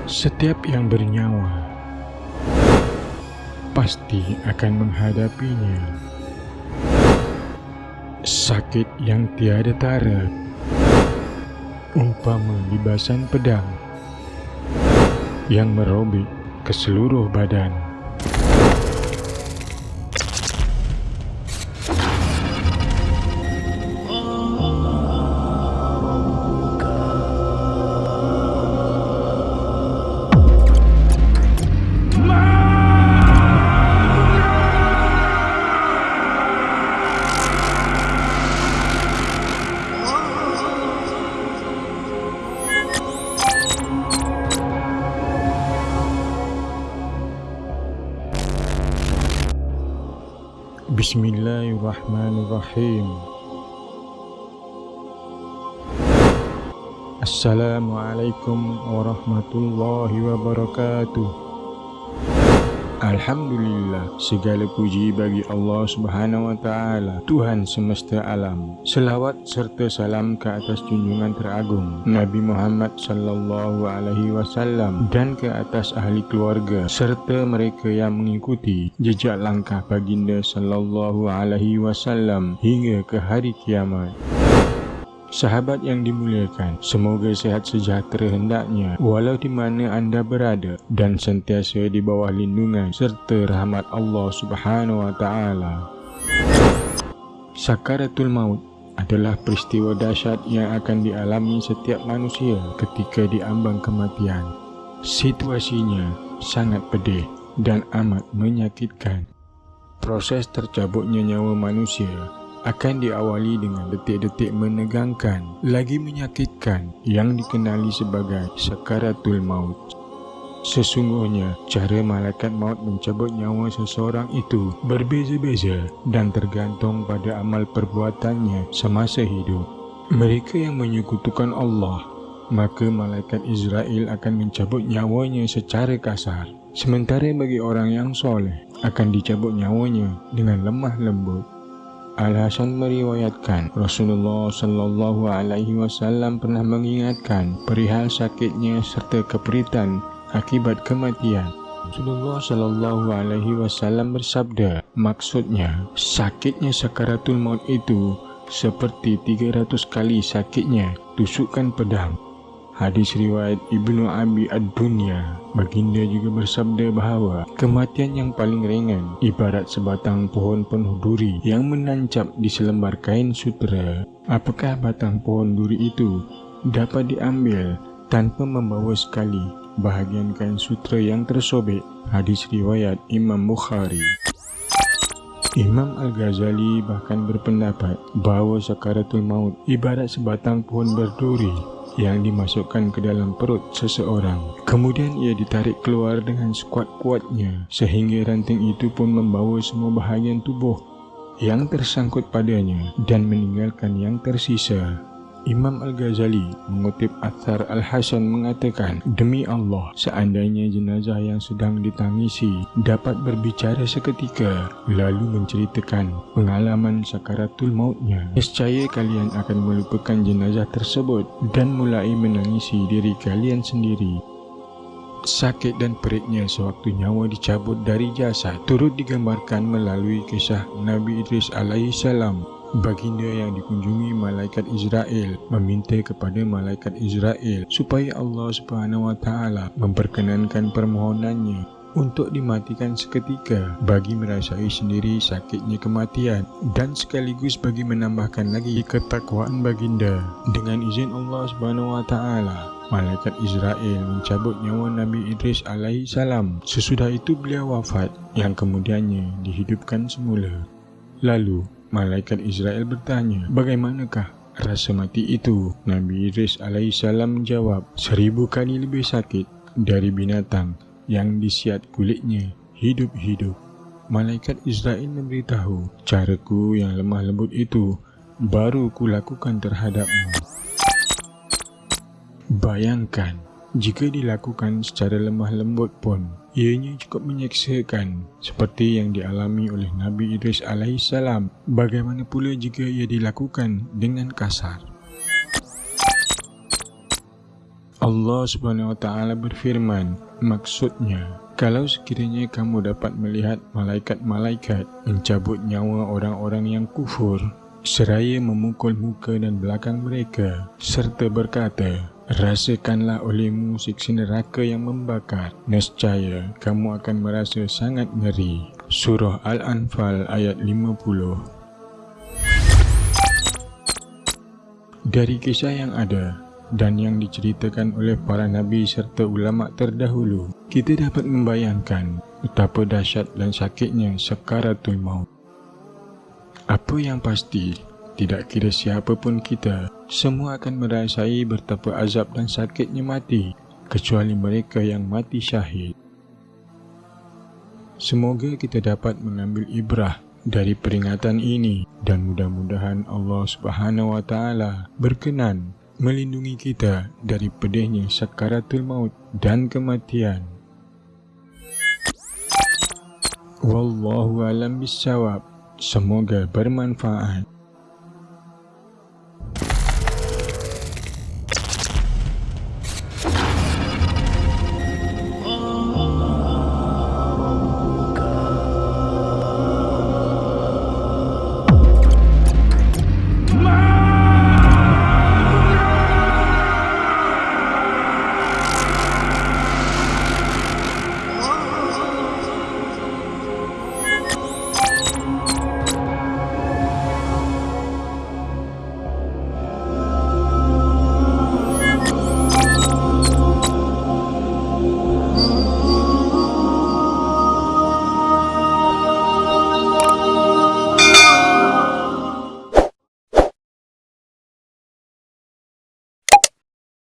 Setiap yang bernyawa pasti akan menghadapinya. Sakit yang tiada tara, umpama libasan pedang yang merobek ke seluruh badan. Bismillahirrahmanirrahim. Assalamualaikum warahmatullahi wabarakatuh. Alhamdulillah, segala puji bagi Allah Subhanahu wa Ta'ala, Tuhan semesta alam. Selawat serta salam ke atas junjungan teragung Nabi Muhammad sallallahu alaihi wasallam dan ke atas ahli keluarga serta mereka yang mengikuti jejak langkah baginda sallallahu alaihi wasallam hingga ke hari kiamat. Sahabat yang dimuliakan, semoga sehat sejahtera hendaknya walau di mana anda berada dan sentiasa di bawah lindungan serta rahmat Allah Subhanahu wa Ta'ala. Sakaratul maut adalah peristiwa dahsyat yang akan dialami setiap manusia ketika diambang kematian. Situasinya sangat pedih dan amat menyakitkan. Proses tercabutnya nyawa manusia akan diawali dengan detik-detik menegangkan lagi menyakitkan yang dikenali sebagai sakaratul maut. Sesungguhnya cara malaikat maut mencabut nyawa seseorang itu berbeza-beza dan tergantung pada amal perbuatannya semasa hidup. Mereka yang menyekutukan Allah, maka malaikat Israel akan mencabut nyawanya secara kasar. Sementara bagi orang yang soleh akan dicabut nyawanya dengan lemah lembut. Al-Hasan meriwayatkan Rasulullah sallallahu alaihi wasallam pernah mengingatkan perihal sakitnya serta keperitan akibat kematian. Rasulullah sallallahu alaihi wasallam bersabda, maksudnya sakitnya sakaratul maut itu seperti 300 kali sakitnya tusukan pedang. Hadis riwayat Ibnu Abi Ad-Dunya. Baginda juga bersabda bahawa kematian yang paling ringan ibarat sebatang pohon penuh duri yang menancap di selembar kain sutera. Apakah batang pohon duri itu dapat diambil tanpa membawa sekali bahagian kain sutera yang tersobek? Hadis riwayat Imam Bukhari. Imam Al-Ghazali bahkan berpendapat bahawa sakaratul maut ibarat sebatang pohon berduri yang dimasukkan ke dalam perut seseorang. Kemudian ia ditarik keluar dengan sekuat-kuatnya sehingga ranting itu pun membawa semua bahagian tubuh yang tersangkut padanya dan meninggalkan yang tersisa. Imam Al-Ghazali mengutip athar Al-Hasan mengatakan, demi Allah, seandainya jenazah yang sedang ditangisi dapat berbicara seketika lalu menceritakan pengalaman sakaratul mautnya, nescaya kalian akan melupakan jenazah tersebut dan mulai menangisi diri kalian sendiri. Sakit dan perihnya sewaktu nyawa dicabut dari jasad turut digambarkan melalui kisah Nabi Idris alaihissalam. Baginda yang dikunjungi malaikat Israel meminta kepada malaikat Israel supaya Allah Subhanahu wa Ta'ala memperkenankan permohonannya untuk dimatikan seketika bagi merasai sendiri sakitnya kematian dan sekaligus bagi menambahkan lagi ketakwaan baginda. Dengan izin Allah Subhanahu wa Ta'ala, malaikat Israel mencabut nyawa Nabi Idris alaihissalam. Sesudah itu beliau wafat yang kemudiannya dihidupkan semula. Lalu malaikat Israel bertanya, bagaimanakah rasa mati itu? Nabi Idris alaihissalam menjawab, 1000 kali lebih sakit dari binatang yang disiat kulitnya hidup-hidup. Malaikat Israel memberitahu, caraku yang lemah lembut itu baru kulakukan terhadapmu. Bayangkan, jika dilakukan secara lemah lembut pun, ianya cukup menyeksakan seperti yang dialami oleh Nabi Idris alaihissalam. Bagaimana pula jika ia dilakukan dengan kasar? Allah Subhanahu wa taala berfirman, maksudnya, kalau sekiranya kamu dapat melihat malaikat-malaikat mencabut nyawa orang-orang yang kufur, seraya memukul muka dan belakang mereka, serta berkata, rasakanlah olehmu siksa neraka yang membakar, nescaya kamu akan merasa sangat ngeri. Surah Al-Anfal ayat 50. Dari kisah yang ada dan yang diceritakan oleh para nabi serta ulama terdahulu, kita dapat membayangkan betapa dahsyat dan sakitnya sakaratul maut. Apa yang pasti, tidak kira siapa pun kita, semua akan merasai betapa azab dan sakitnya mati, kecuali mereka yang mati syahid. Semoga kita dapat mengambil ibrah dari peringatan ini dan mudah-mudahan Allah Subhanahu wa taala berkenan melindungi kita dari pedihnya sakaratul maut dan kematian. Wallahu a'lam bissawab. Semoga bermanfaat.